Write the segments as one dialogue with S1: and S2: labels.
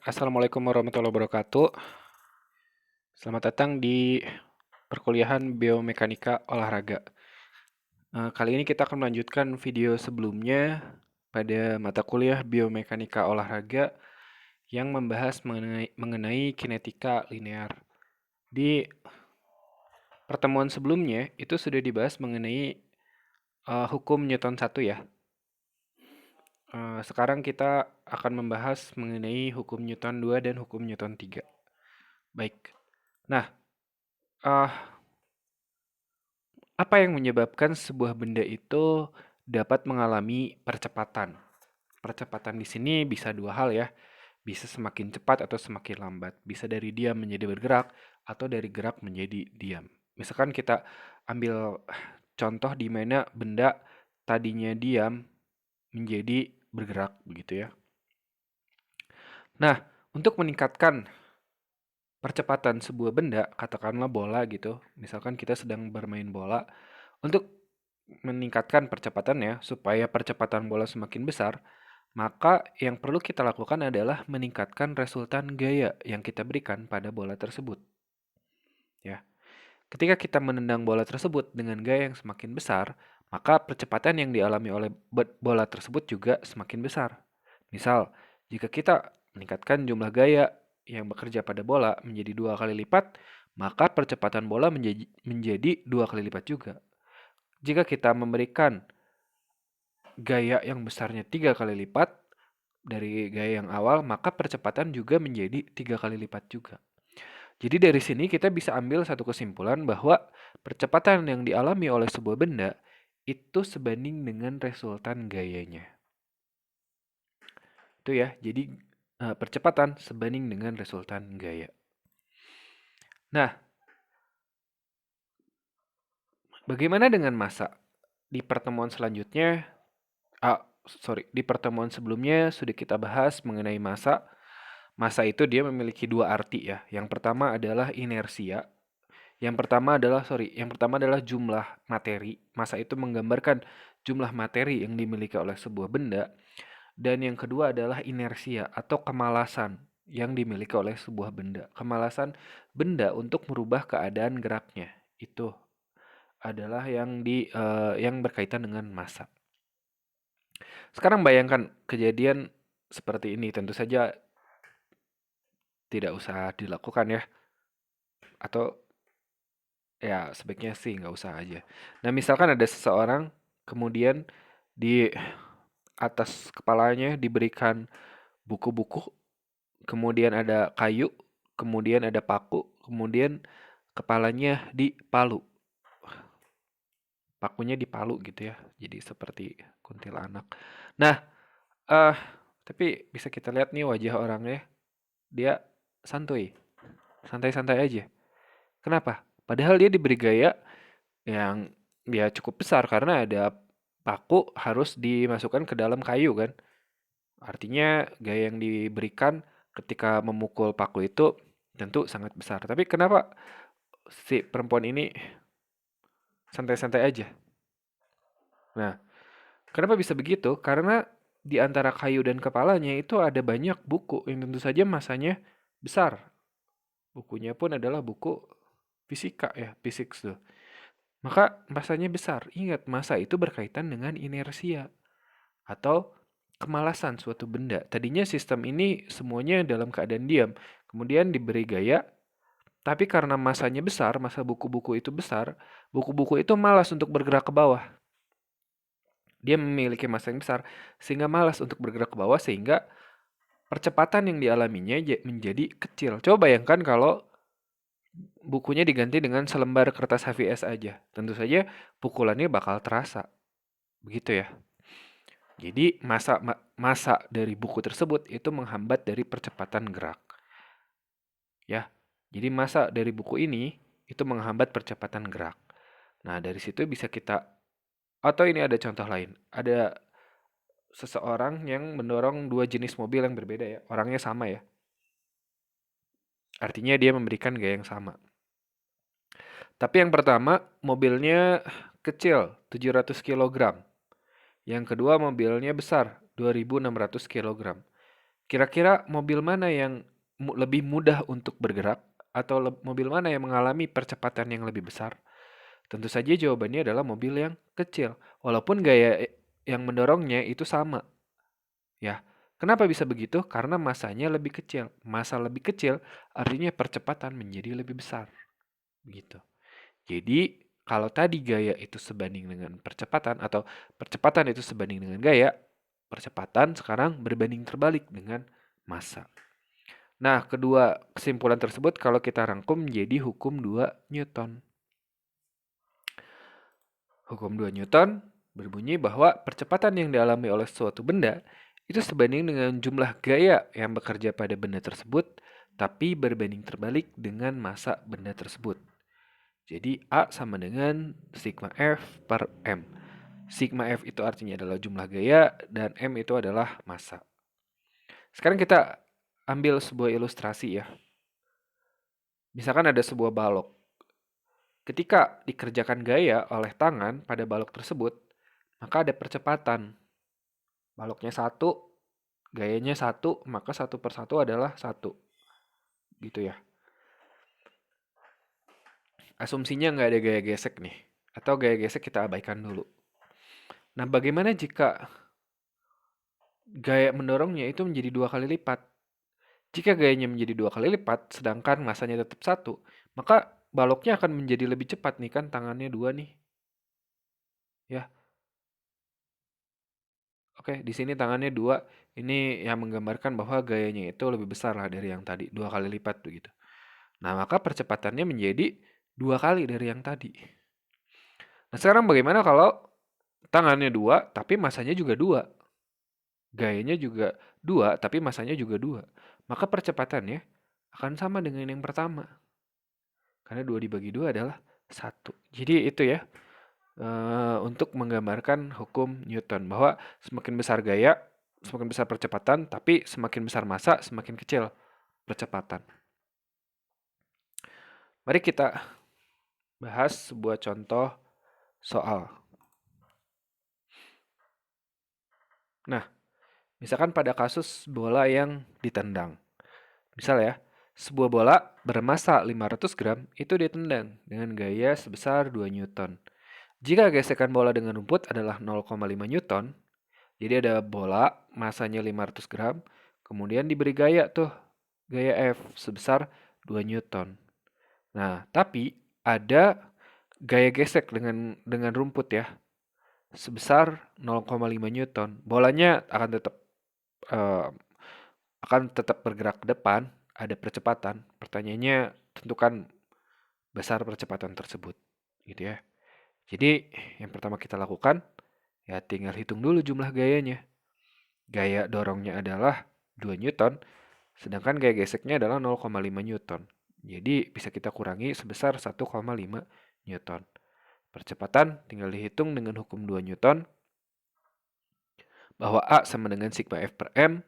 S1: Assalamualaikum warahmatullahi wabarakatuh. Selamat datang di perkuliahan Biomekanika Olahraga. Kali ini kita akan melanjutkan video sebelumnya pada mata kuliah Biomekanika Olahraga yang membahas mengenai kinetika linear. Di pertemuan sebelumnya itu sudah dibahas mengenai hukum Newton 1 ya. Sekarang kita akan membahas mengenai hukum Newton 2 dan hukum Newton 3. Baik. Nah, uh, apa yang menyebabkan sebuah benda itu dapat mengalami percepatan? Percepatan di sini bisa dua hal ya. Bisa semakin cepat atau semakin lambat. Bisa dari diam menjadi bergerak atau dari gerak menjadi diam. Misalkan kita ambil contoh di mana benda tadinya diam menjadi bergerak begitu ya. Nah, untuk meningkatkan percepatan sebuah benda, katakanlah bola gitu. Misalkan kita sedang bermain bola, untuk meningkatkan percepatannya supaya percepatan bola semakin besar, maka yang perlu kita lakukan adalah meningkatkan resultan gaya yang kita berikan pada bola tersebut. Ya. Ketika kita menendang bola tersebut dengan gaya yang semakin besar, maka percepatan yang dialami oleh bola tersebut juga semakin besar. Misal, jika kita meningkatkan jumlah gaya yang bekerja pada bola menjadi 2 kali lipat, maka percepatan bola menjadi 2 kali lipat juga. Jika kita memberikan gaya yang besarnya 3 kali lipat dari gaya yang awal, maka percepatan juga menjadi 3 kali lipat juga. Jadi dari sini kita bisa ambil satu kesimpulan bahwa percepatan yang dialami oleh sebuah benda itu sebanding dengan resultan gayanya. Itu ya, jadi percepatan sebanding dengan resultan gaya. Nah, bagaimana dengan massa? Di pertemuan selanjutnya, di pertemuan sebelumnya sudah kita bahas mengenai massa. Massa itu dia memiliki dua arti ya. Yang pertama adalah inersia. Yang pertama adalah jumlah materi. Massa itu menggambarkan jumlah materi yang dimiliki oleh sebuah benda. Dan yang kedua adalah inersia atau kemalasan yang dimiliki oleh sebuah benda. Kemalasan benda untuk merubah keadaan geraknya. Itu adalah yang berkaitan dengan massa. Sekarang bayangkan kejadian seperti ini, tentu saja tidak usah dilakukan ya. Atau ya sebaiknya sih nggak usah aja. Nah misalkan ada seseorang kemudian di atas kepalanya diberikan buku-buku, kemudian ada kayu, kemudian ada paku, kemudian kepalanya dipalu. Pakunya dipalu gitu ya, jadi seperti kuntilanak. Nah, eh tapi bisa kita lihat nih wajah orangnya, dia santuy, santai-santai aja. Kenapa? Padahal dia diberi gaya yang ya cukup besar karena ada paku harus dimasukkan ke dalam kayu kan. Artinya gaya yang diberikan ketika memukul paku itu tentu sangat besar. Tapi kenapa si perempuan ini santai-santai aja? Nah, kenapa bisa begitu? Karena di antara kayu dan kepalanya itu ada banyak buku yang tentu saja masanya besar. Bukunya pun adalah buku fisika ya, physics tuh. Maka masanya besar. Ingat, massa itu berkaitan dengan inersia atau kemalasan suatu benda. Tadinya sistem ini semuanya dalam keadaan diam. Kemudian diberi gaya, tapi karena masanya besar, massa buku-buku itu besar, buku-buku itu malas untuk bergerak ke bawah. Dia memiliki massa yang besar, sehingga malas untuk bergerak ke bawah, sehingga percepatan yang dialaminya menjadi kecil. Coba bayangkan kalau bukunya diganti dengan selembar kertas HVS aja. Tentu saja pukulannya bakal terasa. Begitu ya. Jadi massa dari buku tersebut itu menghambat dari percepatan gerak. Ya. Jadi massa dari buku ini itu menghambat percepatan gerak. Nah, dari situ bisa kita atau ini ada contoh lain. Ada seseorang yang mendorong dua jenis mobil yang berbeda ya. Orangnya sama ya. Artinya dia memberikan gaya yang sama. Tapi yang pertama mobilnya kecil, 700 kg. Yang kedua mobilnya besar, 2600 kg. Kira-kira mobil mana yang lebih mudah untuk bergerak atau mobil mana yang mengalami percepatan yang lebih besar? Tentu saja jawabannya adalah mobil yang kecil. Walaupun gaya yang mendorongnya itu sama, ya. Kenapa bisa begitu? Karena masanya lebih kecil. Massa lebih kecil artinya percepatan menjadi lebih besar. Begitu. Jadi, kalau tadi gaya itu sebanding dengan percepatan atau percepatan itu sebanding dengan gaya, percepatan sekarang berbanding terbalik dengan massa. Nah, kedua kesimpulan tersebut kalau kita rangkum menjadi hukum 2 Newton. Hukum 2 Newton berbunyi bahwa percepatan yang dialami oleh suatu benda itu sebanding dengan jumlah gaya yang bekerja pada benda tersebut, tapi berbanding terbalik dengan massa benda tersebut. Jadi A sama dengan sigma F per M. Sigma F itu artinya adalah jumlah gaya dan M itu adalah massa. Sekarang kita ambil sebuah ilustrasi ya. Misalkan ada sebuah balok. Ketika dikerjakan gaya oleh tangan pada balok tersebut, maka ada percepatan. Baloknya 1, gayanya 1, maka 1/1 adalah 1. Gitu ya. Asumsinya nggak ada gaya gesek nih. Atau gaya gesek kita abaikan dulu. Nah, bagaimana jika gaya mendorongnya itu menjadi 2 kali lipat? Jika gayanya menjadi 2 kali lipat, sedangkan massanya tetap 1, maka baloknya akan menjadi lebih cepat nih kan, tangannya 2 nih. Ya, oke, di sini tangannya 2. Ini yang menggambarkan bahwa gayanya itu lebih besar lah dari yang tadi, 2 kali lipat begitu. Nah, maka percepatannya menjadi 2 kali dari yang tadi. Nah, sekarang bagaimana kalau tangannya 2, tapi massanya juga 2? Gayanya juga 2, tapi massanya juga 2. Maka percepatannya akan sama dengan yang pertama. Karena 2 dibagi 2 adalah 1. Jadi itu ya, untuk menggambarkan hukum Newton. Bahwa semakin besar gaya, semakin besar percepatan, tapi semakin besar massa, semakin kecil percepatan. Mari kita bahas sebuah contoh soal. Nah, misalkan pada kasus bola yang ditendang. Misal ya, sebuah bola bermassa 500 gram itu ditendang dengan gaya sebesar 2 Newton. Jika gesekan bola dengan rumput adalah 0,5 Newton, jadi ada bola massanya 500 gram, kemudian diberi gaya tuh, gaya F sebesar 2 Newton. Nah, tapi ada gaya gesek dengan rumput ya, sebesar 0,5 Newton. Bolanya eh, akan tetap bergerak ke depan, ada percepatan. Pertanyaannya tentukan besar percepatan tersebut, gitu ya. Jadi yang pertama kita lakukan ya tinggal hitung dulu jumlah gayanya. Gaya dorongnya adalah 2 Newton, sedangkan gaya geseknya adalah 0,5 Newton. Jadi bisa kita kurangi sebesar 1,5 Newton. Percepatan tinggal dihitung dengan hukum 2 Newton, bahwa A sama dengan sigma F per M,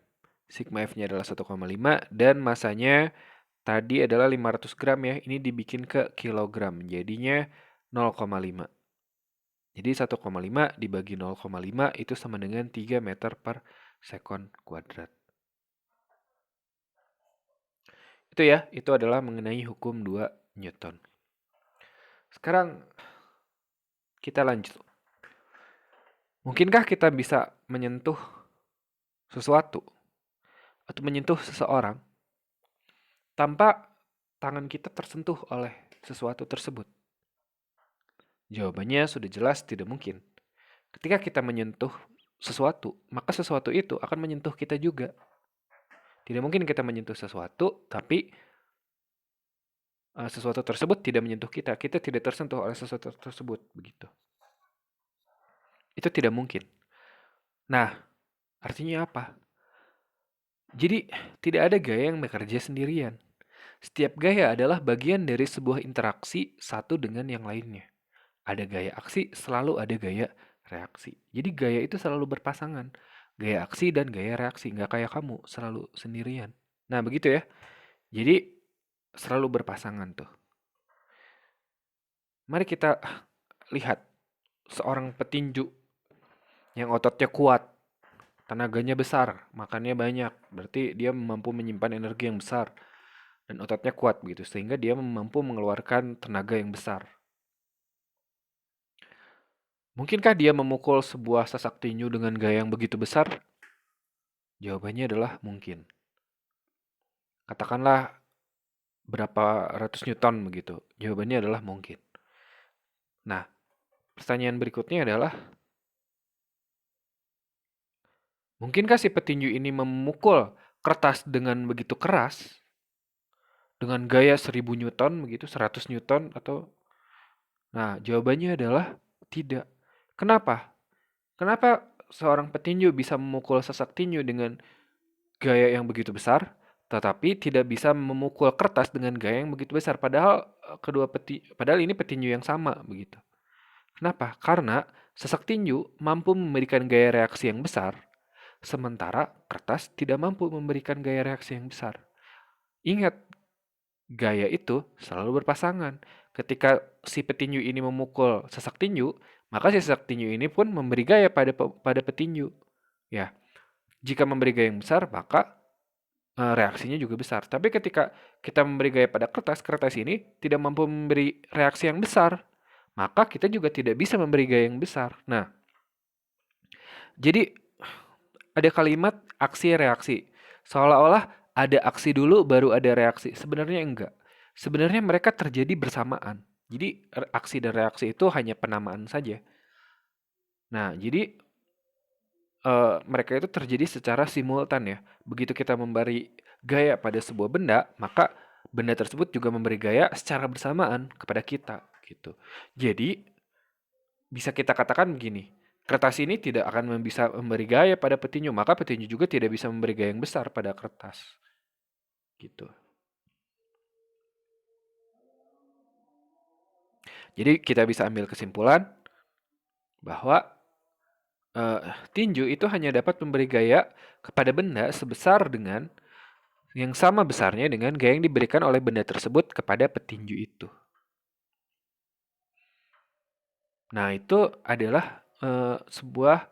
S1: sigma F-nya adalah 1,5, dan masanya tadi adalah 500 gram ya, ini dibikin ke kilogram, jadinya 0,5. Jadi 1,5 dibagi 0,5 itu sama dengan 3 meter per sekon kuadrat. Itu ya, itu adalah mengenai hukum 2 Newton. Sekarang kita lanjut. Mungkinkah kita bisa menyentuh sesuatu atau menyentuh seseorang tanpa tangan kita tersentuh oleh sesuatu tersebut? Jawabannya sudah jelas tidak mungkin. Ketika kita menyentuh sesuatu, maka sesuatu itu akan menyentuh kita juga. Tidak mungkin kita menyentuh sesuatu, tapi sesuatu tersebut tidak menyentuh kita. Kita tidak tersentuh oleh sesuatu tersebut, begitu. Itu tidak mungkin. Nah, artinya apa? Jadi, tidak ada gaya yang bekerja sendirian. Setiap gaya adalah bagian dari sebuah interaksi satu dengan yang lainnya. Ada gaya aksi, selalu ada gaya reaksi. Jadi gaya itu selalu berpasangan. Gaya aksi dan gaya reaksi. Nggak kayak kamu, selalu sendirian. Nah, begitu ya. Jadi, selalu berpasangan tuh. Mari kita lihat seorang petinju yang ototnya kuat. tenaganya besar, makannya banyak. Berarti dia mampu menyimpan energi yang besar dan ototnya kuat begitu, sehingga dia mampu mengeluarkan tenaga yang besar. Mungkinkah dia memukul sebuah sasak tinju dengan gaya yang begitu besar? Jawabannya adalah mungkin. Katakanlah berapa ratus newton begitu. Jawabannya adalah mungkin. Nah, pertanyaan berikutnya adalah, mungkinkah si petinju ini memukul kertas dengan begitu keras, dengan gaya 1000 newton begitu, 100 newton atau... Nah, jawabannya adalah tidak. Kenapa? Kenapa seorang petinju bisa memukul sasak tinju dengan gaya yang begitu besar, tetapi tidak bisa memukul kertas dengan gaya yang begitu besar? Padahal padahal ini petinju yang sama begitu. Kenapa? Karena sasak tinju mampu memberikan gaya reaksi yang besar, sementara kertas tidak mampu memberikan gaya reaksi yang besar. Ingat, gaya itu selalu berpasangan. Ketika si petinju ini memukul sasak tinju, maka si sasak tinju ini pun memberi gaya pada petinju. Ya, jika memberi gaya yang besar, maka reaksinya juga besar. Tapi ketika kita memberi gaya pada kertas, kertas ini tidak mampu memberi reaksi yang besar, maka kita juga tidak bisa memberi gaya yang besar. Nah, jadi ada kalimat aksi reaksi. Seolah-olah ada aksi dulu baru ada reaksi. Sebenarnya enggak. Sebenarnya mereka terjadi bersamaan. Jadi aksi dan reaksi itu hanya penamaan saja. Nah, jadi mereka itu terjadi secara simultan ya. Begitu kita memberi gaya pada sebuah benda, maka benda tersebut juga memberi gaya secara bersamaan kepada kita gitu. Jadi bisa kita katakan begini, kertas ini tidak akan bisa memberi gaya pada petinju, maka petinju juga tidak bisa memberi gaya yang besar pada kertas. Gitu. Jadi kita bisa ambil kesimpulan bahwa tinju itu hanya dapat memberi gaya kepada benda sebesar dengan yang sama besarnya dengan gaya yang diberikan oleh benda tersebut kepada petinju itu. Nah, itu adalah sebuah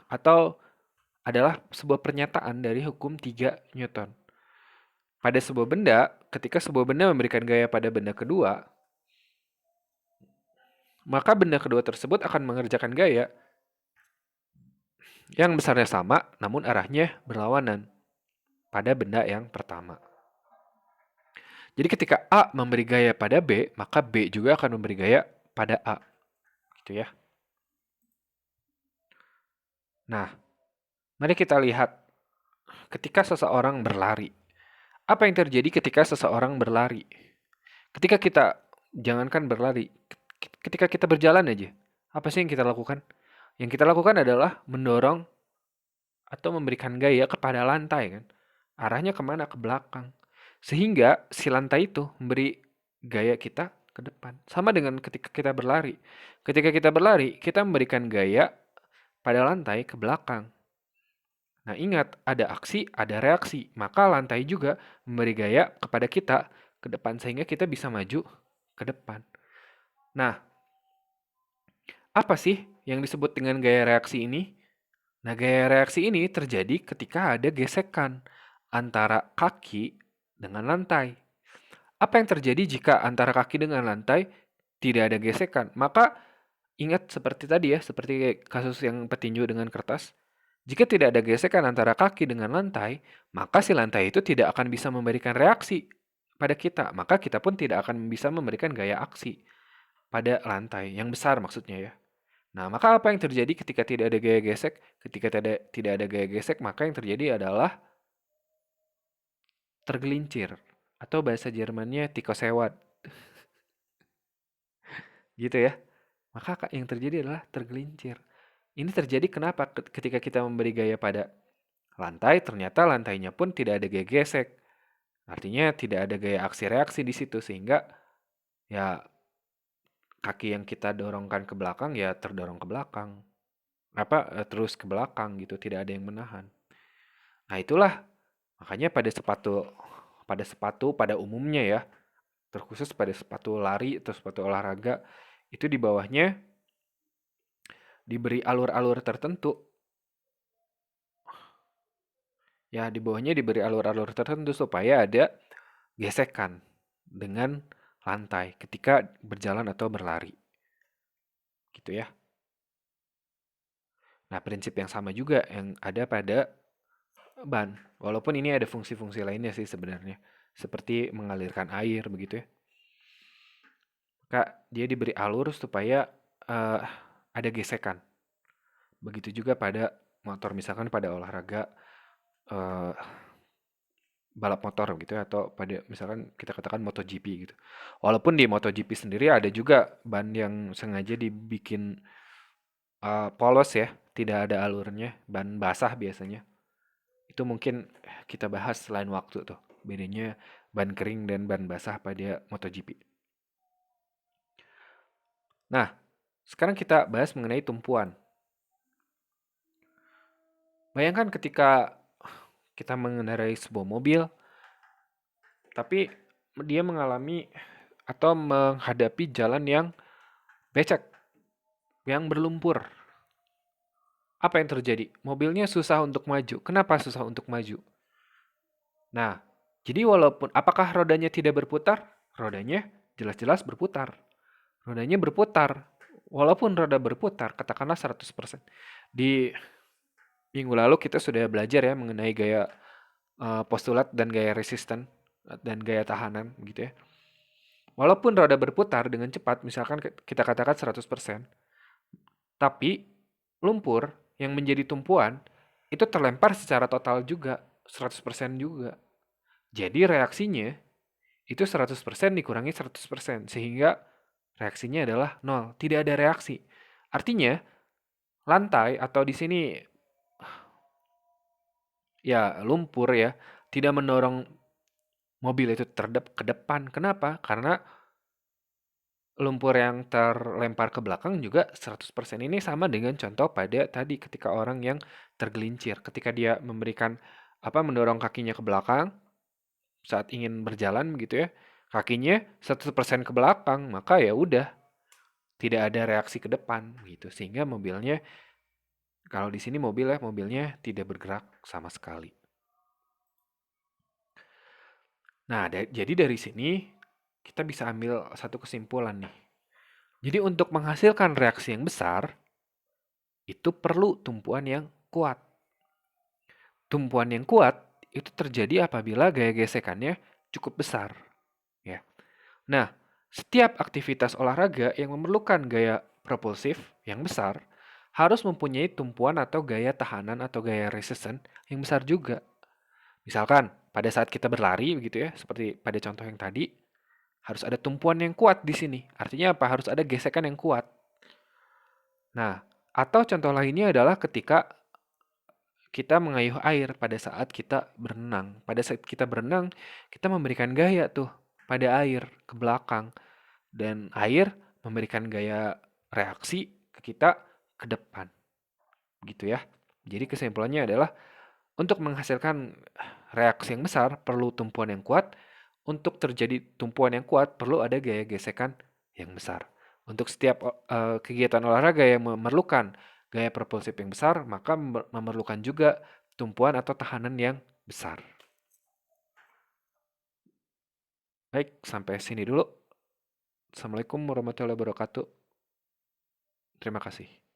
S1: atau adalah sebuah pernyataan dari hukum 3 Newton. Pada sebuah benda, ketika sebuah benda memberikan gaya pada benda kedua, maka benda kedua tersebut akan mengerjakan gaya yang besarnya sama, namun arahnya berlawanan pada benda yang pertama. Jadi ketika A memberi gaya pada B, maka B juga akan memberi gaya pada A. Gitu ya. Nah, mari kita lihat ketika seseorang berlari. Apa yang terjadi ketika seseorang berlari? Ketika kita, jangankan berlari, ketika kita berjalan aja, apa sih yang kita lakukan? Yang kita lakukan adalah mendorong atau memberikan gaya kepada lantai kan. Arahnya kemana? Ke belakang. Sehingga si lantai itu memberi gaya kita ke depan. Sama dengan ketika kita berlari. Ketika kita berlari, kita memberikan gaya pada lantai ke belakang. Nah, ingat, ada aksi, ada reaksi. Maka lantai juga memberi gaya kepada kita ke depan sehingga kita bisa maju ke depan. Nah, apa sih yang disebut dengan gaya reaksi ini? Nah, gaya reaksi ini terjadi ketika ada gesekan antara kaki dengan lantai. Apa yang terjadi jika antara kaki dengan lantai tidak ada gesekan? Maka ingat seperti tadi ya, seperti kasus yang petinju dengan kertas. Jika tidak ada gesekan antara kaki dengan lantai, maka si lantai itu tidak akan bisa memberikan reaksi pada kita. Maka kita pun tidak akan bisa memberikan gaya aksi pada lantai yang besar maksudnya ya. Nah, maka apa yang terjadi ketika tidak ada gaya gesek? Ketika tidak ada gaya gesek, maka yang terjadi adalah tergelincir. Atau bahasa Jermannya tikosewat. Gitu ya. Maka yang terjadi adalah tergelincir. Ini terjadi kenapa? Ketika kita memberi gaya pada lantai, ternyata lantainya pun tidak ada gaya gesek. Artinya tidak ada gaya aksi reaksi di situ sehingga ya kaki yang kita dorongkan ke belakang ya terdorong ke belakang. Terus ke belakang gitu, tidak ada yang menahan. Nah, itulah makanya pada sepatu pada umumnya ya, terkhusus pada sepatu lari atau sepatu olahraga itu di bawahnya diberi alur-alur tertentu Ya, di bawahnya diberi alur-alur tertentu supaya ada gesekan dengan lantai ketika berjalan atau berlari. Gitu ya. Nah, prinsip yang sama juga yang ada pada ban. Walaupun ini ada fungsi-fungsi lainnya sih sebenarnya. Seperti mengalirkan air begitu ya. Kak, dia diberi alur supaya ada gesekan. Begitu juga pada motor, misalkan pada olahraga eh, balap motor gitu ya, atau pada misalkan kita katakan MotoGP gitu. Walaupun di MotoGP sendiri ada juga ban yang sengaja dibikin polos ya, tidak ada alurnya, ban basah biasanya. Itu mungkin kita bahas lain waktu tuh, bedanya ban kering dan ban basah pada MotoGP. Nah, sekarang kita bahas mengenai tumpuan. Bayangkan ketika kita mengendarai sebuah mobil, tapi dia mengalami atau menghadapi jalan yang becek, yang berlumpur. Apa yang terjadi? Mobilnya susah untuk maju. Kenapa susah untuk maju? Nah, jadi walaupun apakah rodanya tidak berputar? Rodanya jelas-jelas berputar. Rodanya berputar. Walaupun roda berputar, katakanlah 100%. Di minggu lalu kita sudah belajar ya mengenai gaya postulat dan gaya resisten dan gaya tahanan gitu ya. Walaupun roda berputar dengan cepat, misalkan kita katakan 100%, tapi lumpur yang menjadi tumpuan itu terlempar secara total juga, 100% juga. Jadi reaksinya itu 100% dikurangi 100%, sehingga reaksinya adalah nol, tidak ada reaksi. Artinya, lantai atau di sini ya lumpur ya, tidak mendorong mobil itu ke depan. Kenapa? Karena lumpur yang terlempar ke belakang juga 100% ini sama dengan contoh pada tadi ketika orang yang tergelincir. Ketika dia mendorong kakinya ke belakang saat ingin berjalan begitu ya, kakinya 100% ke belakang, maka ya udah tidak ada reaksi ke depan gitu. Sehingga mobilnya, kalau di sini mobilnya tidak bergerak sama sekali. Nah, jadi dari sini kita bisa ambil satu kesimpulan nih. Jadi untuk menghasilkan reaksi yang besar, itu perlu tumpuan yang kuat. Tumpuan yang kuat itu terjadi apabila gaya gesekannya cukup besar. Ya. Nah, setiap aktivitas olahraga yang memerlukan gaya propulsif yang besar harus mempunyai tumpuan atau gaya tahanan atau gaya resisten yang besar juga. Misalkan pada saat kita berlari begitu ya, seperti pada contoh yang tadi, harus ada tumpuan yang kuat di sini. Artinya apa? Harus ada gesekan yang kuat. Nah, atau contoh lainnya adalah ketika kita mengayuh air pada saat kita berenang. Pada saat kita berenang, kita memberikan gaya tuh pada air ke belakang. Dan air memberikan gaya reaksi ke kita ke depan. Gitu ya. Jadi kesimpulannya adalah untuk menghasilkan reaksi yang besar perlu tumpuan yang kuat. Untuk terjadi tumpuan yang kuat perlu ada gaya gesekan yang besar. Untuk setiap kegiatan olahraga yang memerlukan gaya propulsif yang besar, maka memerlukan juga tumpuan atau tahanan yang besar. Baik, sampai sini dulu. Assalamualaikum warahmatullahi wabarakatuh. Terima kasih.